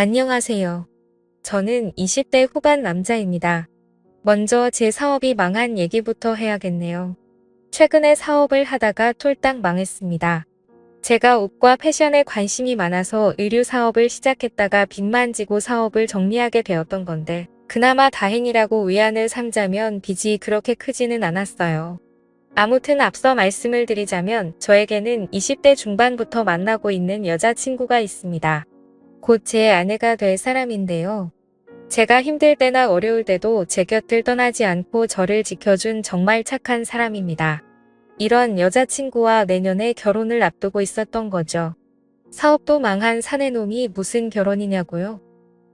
안녕하세요. 저는 20대 후반 남자입니다. 먼저 제 사업이 망한 얘기부터 해야겠네요. 최근에 사업을 하다가 톨딱 망했습니다. 제가 옷과 패션에 관심이 많아서 의류 사업을 시작했다가 빚만 지고 사업을 정리하게 되었던 건데, 그나마 다행이라고 위안을 삼자면 빚이 그렇게 크지는 않았어요. 아무튼 앞서 말씀을 드리자면 저에게는 20대 중반부터 만나고 있는 여자친구가 있습니다. 곧 제 아내가 될 사람인데요. 제가 힘들 때나 어려울 때도 제 곁을 떠나지 않고 저를 지켜준 정말 착한 사람입니다. 이런 여자친구와 내년에 결혼을 앞두고 있었던 거죠. 사업도 망한 사내놈이 무슨 결혼이냐고요?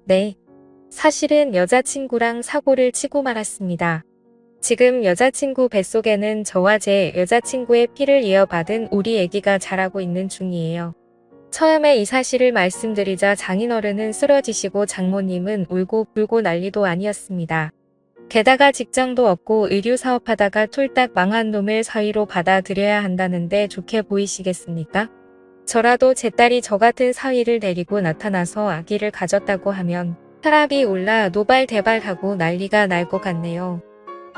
네. 사실은 여자친구랑 사고를 치고 말았습니다. 지금 여자친구 뱃속에는 저와 제 여자친구의 피를 이어받은 우리 아기가 자라고 있는 중이에요. 처음에 이 사실을 말씀드리자 장인어른은 쓰러지시고 장모님은 울고 불고 난리도 아니었습니다. 게다가 직장도 없고 의류 사업하다가 툴딱 망한 놈을 사위로 받아들여야 한다는데 좋게 보이시겠습니까? 저라도 제 딸이 저 같은 사위를 데리고 나타나서 아기를 가졌다고 하면 혈압이 올라 노발대발하고 난리가 날 것 같네요.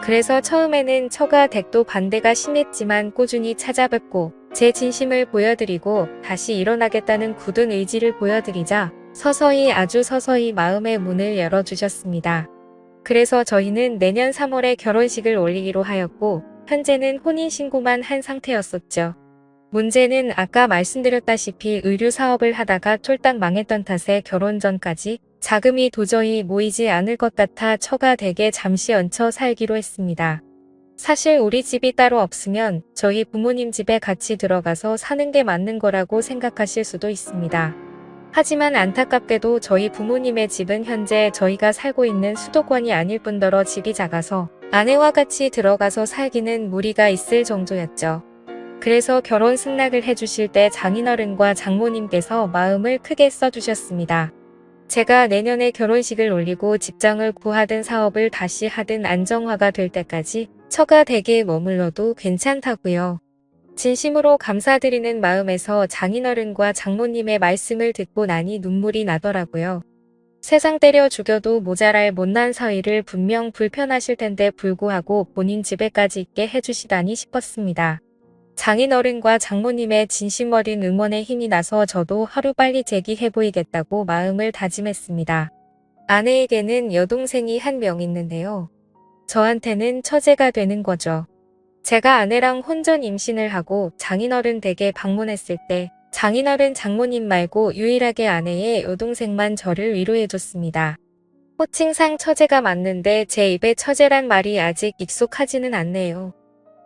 그래서 처음에는 처가 댁도 반대가 심했지만 꾸준히 찾아뵙고 제 진심을 보여드리고 다시 일어나겠다는 굳은 의지를 보여드리자 서서히 아주 서서히 마음의 문을 열어주셨습니다. 그래서 저희는 내년 3월에 결혼식을 올리기로 하였고 현재는 혼인신고만 한 상태였었죠. 문제는 아까 말씀드렸다시피 의류 사업을 하다가 쫄딱 망했던 탓에 결혼 전까지 자금이 도저히 모이지 않을 것 같아 처가 댁에 잠시 얹혀 살기로 했습니다. 사실 우리 집이 따로 없으면 저희 부모님 집에 같이 들어가서 사는 게 맞는 거라고 생각하실 수도 있습니다. 하지만 안타깝게도 저희 부모님의 집은 현재 저희가 살고 있는 수도권이 아닐 뿐더러 집이 작아서 아내와 같이 들어가서 살기는 무리가 있을 정도였죠. 그래서 결혼 승낙을 해주실 때 장인어른과 장모님께서 마음을 크게 써주셨습니다. 제가 내년에 결혼식을 올리고 직장을 구하든 사업을 다시 하든 안정화가 될 때까지 처가 댁에 머물러도 괜찮다고요. 진심으로 감사드리는 마음에서 장인어른과 장모님의 말씀을 듣고 나니 눈물이 나더라고요. 세상 때려 죽여도 모자랄 못난 사위를 분명 불편하실 텐데 불구하고 본인 집에까지 있게 해주시다니 싶었습니다. 장인어른과 장모님의 진심 어린 응원에 힘이 나서 저도 하루빨리 재기해 보이겠다고 마음을 다짐했습니다. 아내에게는 여동생이 한 명 있는데요. 저한테는 처제가 되는 거죠. 제가 아내랑 혼전 임신을 하고 장인어른 댁에 방문했을 때 장인어른 장모님 말고 유일하게 아내의 여동생만 저를 위로해줬습니다. 호칭상 처제가 맞는데 제 입에 처제란 말이 아직 익숙하지는 않네요.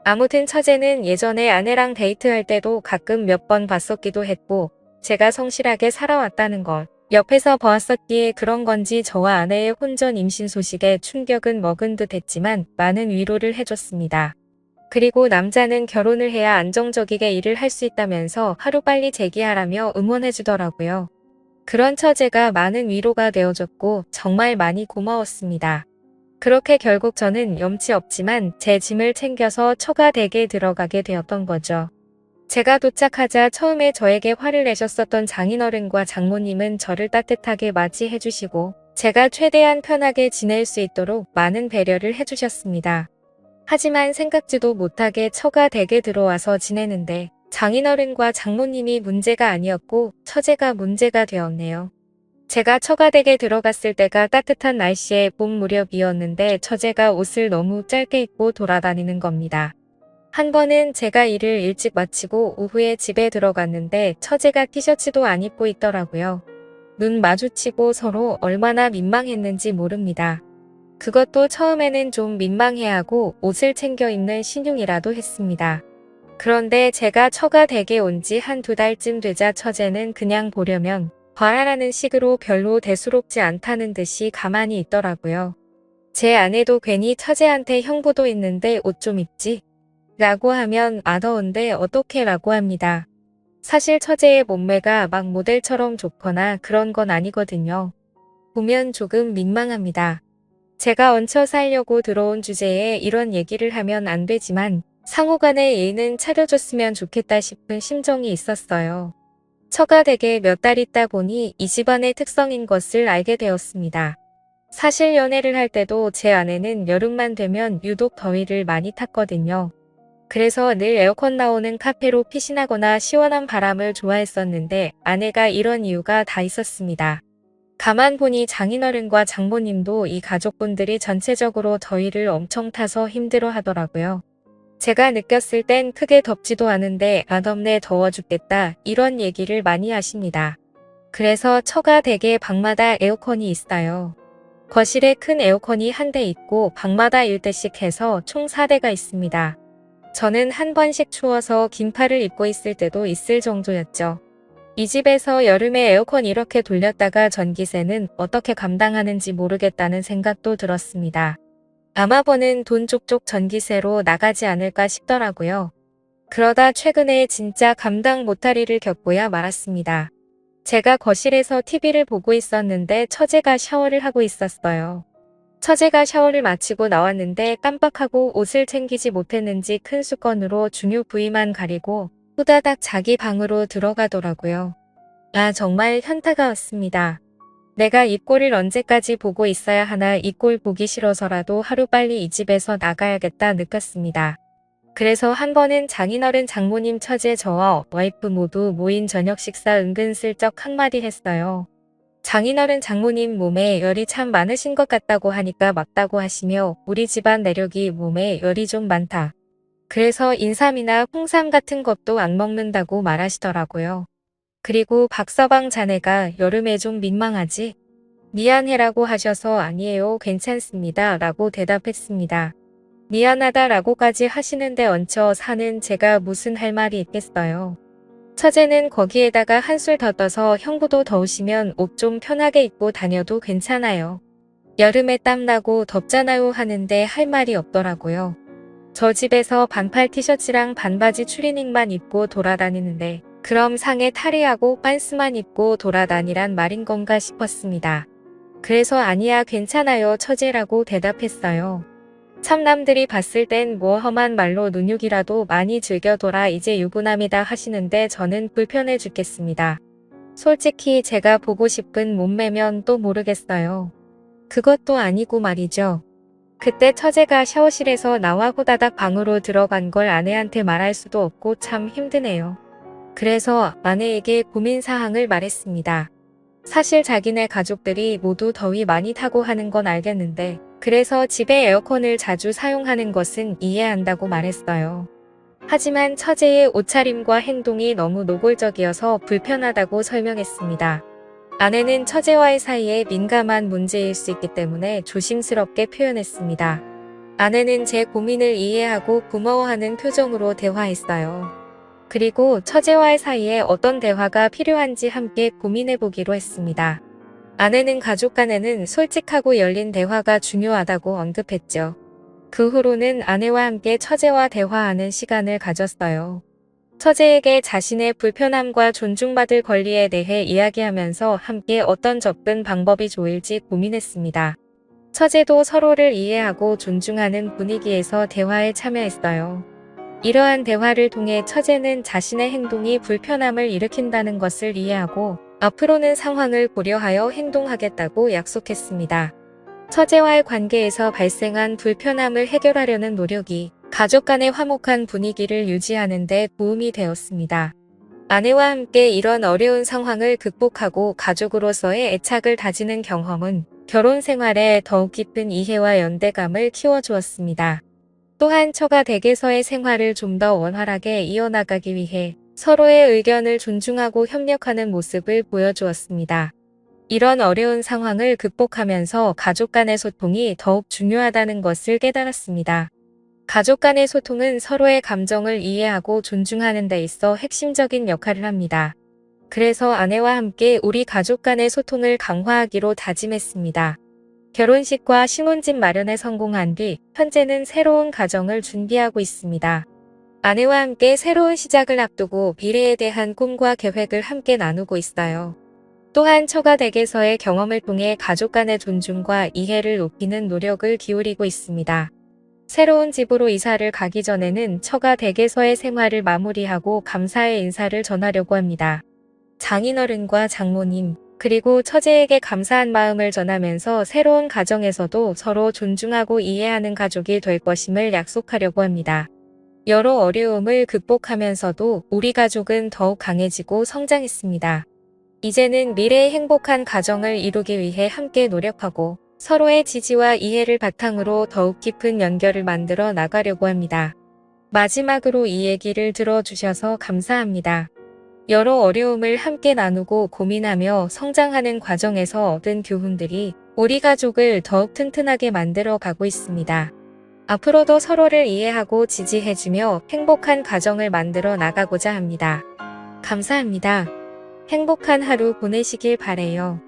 아무튼 처제는 예전에 아내랑 데이트할 때도 가끔 몇 번 봤었기도 했고 제가 성실하게 살아왔다는 걸 옆에서 보았었기에 그런 건지 저와 아내의 혼전 임신 소식에 충격은 먹은 듯 했지만 많은 위로를 해줬습니다. 그리고 남자는 결혼을 해야 안정적이게 일을 할 수 있다면서 하루빨리 재기하라며 응원해주더라고요. 그런 처제가 많은 위로가 되어줬고 정말 많이 고마웠습니다. 그렇게 결국 저는 염치 없지만 제 짐을 챙겨서 처가 댁에 들어가게 되었던 거죠. 제가 도착하자 처음에 저에게 화를 내셨었던 장인어른과 장모님은 저를 따뜻하게 맞이해 주시고 제가 최대한 편하게 지낼 수 있도록 많은 배려를 해주셨습니다. 하지만 생각지도 못하게 처가 댁에 들어와서 지내는데 장인어른과 장모님이 문제가 아니었고 처제가 문제가 되었네요. 제가 처가댁에 들어갔을 때가 따뜻한 날씨의 봄 무렵이었는데 처제가 옷을 너무 짧게 입고 돌아다니는 겁니다. 한 번은 제가 일을 일찍 마치고 오후에 집에 들어갔는데 처제가 티셔츠도 안 입고 있더라고요. 눈 마주치고 서로 얼마나 민망했는지 모릅니다. 그것도 처음에는 좀 민망해하고 옷을 챙겨 입는 신용이라도 했습니다. 그런데 제가 처가댁에 온 지 한두 달쯤 되자 처제는 그냥 보려면 봐라라는 식으로 별로 대수롭지 않다는 듯이 가만히 있더라고요. 제 아내도 괜히 처제한테 형부도 있는데 옷 좀 입지? 라고 하면 아 더운데 어떡해 라고 합니다. 사실 처제의 몸매가 막 모델처럼 좋거나 그런 건 아니거든요. 보면 조금 민망합니다. 제가 얹혀 살려고 들어온 주제에 이런 얘기를 하면 안 되지만 상호간의 예의는 차려줬으면 좋겠다 싶은 심정이 있었어요. 처가 댁에 몇 달 있다 보니 이 집안의 특성인 것을 알게 되었습니다. 사실 연애를 할 때도 제 아내는 여름만 되면 유독 더위를 많이 탔거든요. 그래서 늘 에어컨 나오는 카페로 피신하거나 시원한 바람을 좋아했었는데 아내가 이런 이유가 다 있었습니다. 가만 보니 장인어른과 장모님도 이 가족분들이 전체적으로 더위를 엄청 타서 힘들어 하더라고요. 제가 느꼈을 땐 크게 덥지도 않은데 아 덥네 더워 죽겠다 이런 얘기를 많이 하십니다. 그래서 처가 댁에 방마다 에어컨이 있어요. 거실에 큰 에어컨이 한 대 있고 방마다 1대씩 해서 총 4대가 있습니다. 저는 한 번씩 추워서 긴팔을 입고 있을 때도 있을 정도였죠. 이 집에서 여름에 에어컨 이렇게 돌렸다가 전기세는 어떻게 감당하는지 모르겠다는 생각도 들었습니다. 아마 버는 돈 쪽쪽 전기세로 나가지 않을까 싶더라고요. 그러다 최근에 진짜 감당 못할 일을 겪고야 말았습니다. 제가 거실에서 TV를 보고 있었는데 처제가 샤워를 하고 있었어요. 처제가 샤워를 마치고 나왔는데 깜빡하고 옷을 챙기지 못했는지 큰 수건으로 중요 부위만 가리고 후다닥 자기 방으로 들어가더라고요. 아 정말 현타가 왔습니다. 내가 이 꼴을 언제까지 보고 있어야 하나 이 꼴 보기 싫어서라도 하루빨리 이 집에서 나가야겠다 느꼈습니다. 그래서 한 번은 장인어른 장모님 처제 저와 와이프 모두 모인 저녁 식사 은근슬쩍 한마디 했어요. 장인어른 장모님 몸에 열이 참 많으신 것 같다고 하니까 맞다고 하시며 우리 집안 내력이 몸에 열이 좀 많다. 그래서 인삼이나 홍삼 같은 것도 안 먹는다고 말하시더라고요. 그리고 박서방 자네가 여름에 좀 민망하지? 미안해라고 하셔서 아니에요 괜찮습니다 라고 대답했습니다. 미안하다 라고까지 하시는데 얹혀 사는 제가 무슨 할 말이 있겠어요. 처제는 거기에다가 한술 더 떠서 형부도 더우시면 옷 좀 편하게 입고 다녀도 괜찮아요. 여름에 땀나고 덥잖아요 하는데 할 말이 없더라고요. 저 집에서 반팔 티셔츠랑 반바지 추리닝만 입고 돌아다니는데 그럼 상에 탈의하고 빤스만 입고 돌아다니란 말인 건가 싶었습니다. 그래서 아니야 괜찮아요 처제라고 대답했어요. 참 남들이 봤을 땐 뭐 험한 말로 눈육이라도 많이 즐겨둬라 이제 유부남이다 하시는데 저는 불편해 죽겠습니다. 솔직히 제가 보고 싶은 몸매면 또 모르겠어요. 그것도 아니고 말이죠. 그때 처제가 샤워실에서 나와 후다닥 방으로 들어간 걸 아내한테 말할 수도 없고 참 힘드네요. 그래서 아내에게 고민사항을 말했습니다. 사실 자기네 가족들이 모두 더위 많이 타고 하는 건 알겠는데 그래서 집에 에어컨을 자주 사용하는 것은 이해한다고 말했어요. 하지만 처제의 옷차림과 행동이 너무 노골적이어서 불편하다고 설명했습니다. 아내는 처제와의 사이에 민감한 문제일 수 있기 때문에 조심스럽게 표현했습니다. 아내는 제 고민을 이해하고 고마워하는 표정으로 대화했어요. 그리고 처제와의 사이에 어떤 대화가 필요한지 함께 고민해보기로 했습니다. 아내는 가족 간에는 솔직하고 열린 대화가 중요하다고 언급했죠. 그 후로는 아내와 함께 처제와 대화하는 시간을 가졌어요. 처제에게 자신의 불편함과 존중받을 권리에 대해 이야기하면서 함께 어떤 접근 방법이 좋을지 고민했습니다. 처제도 서로를 이해하고 존중하는 분위기에서 대화에 참여했어요. 이러한 대화를 통해 처제는 자신의 행동이 불편함을 일으킨다는 것을 이해하고 앞으로는 상황을 고려하여 행동하겠다고 약속했습니다. 처제와의 관계에서 발생한 불편함을 해결하려는 노력이 가족 간의 화목한 분위기를 유지하는 데 도움이 되었습니다. 아내와 함께 이런 어려운 상황을 극복하고 가족으로서의 애착을 다지는 경험은 결혼 생활에 더욱 깊은 이해와 연대감을 키워주었습니다. 또한 처가 댁에서의 생활을 좀 더 원활하게 이어나가기 위해 서로의 의견을 존중하고 협력하는 모습을 보여주었습니다. 이런 어려운 상황을 극복하면서 가족 간의 소통이 더욱 중요하다는 것을 깨달았습니다. 가족 간의 소통은 서로의 감정을 이해하고 존중하는 데 있어 핵심적인 역할을 합니다. 그래서 아내와 함께 우리 가족 간의 소통을 강화하기로 다짐했습니다. 결혼식과 신혼집 마련에 성공한 뒤 현재는 새로운 가정을 준비하고 있습니다. 아내와 함께 새로운 시작을 앞두고 미래에 대한 꿈과 계획을 함께 나누고 있어요. 또한 처가 댁에서의 경험을 통해 가족 간의 존중과 이해를 높이는 노력을 기울이고 있습니다. 새로운 집으로 이사를 가기 전에는 처가 댁에서의 생활을 마무리하고 감사의 인사를 전하려고 합니다. 장인어른과 장모님, 그리고 처제에게 감사한 마음을 전하면서 새로운 가정에서도 서로 존중하고 이해하는 가족이 될 것임을 약속하려고 합니다. 여러 어려움을 극복하면서도 우리 가족은 더욱 강해지고 성장했습니다. 이제는 미래의 행복한 가정을 이루기 위해 함께 노력하고 서로의 지지와 이해를 바탕으로 더욱 깊은 연결을 만들어 나가려고 합니다. 마지막으로 이 얘기를 들어주셔서 감사합니다. 여러 어려움을 함께 나누고 고민하며 성장하는 과정에서 얻은 교훈들이 우리 가족을 더욱 튼튼하게 만들어 가고 있습니다. 앞으로도 서로를 이해하고 지지해주며 행복한 가정을 만들어 나가고자 합니다. 감사합니다. 행복한 하루 보내시길 바래요.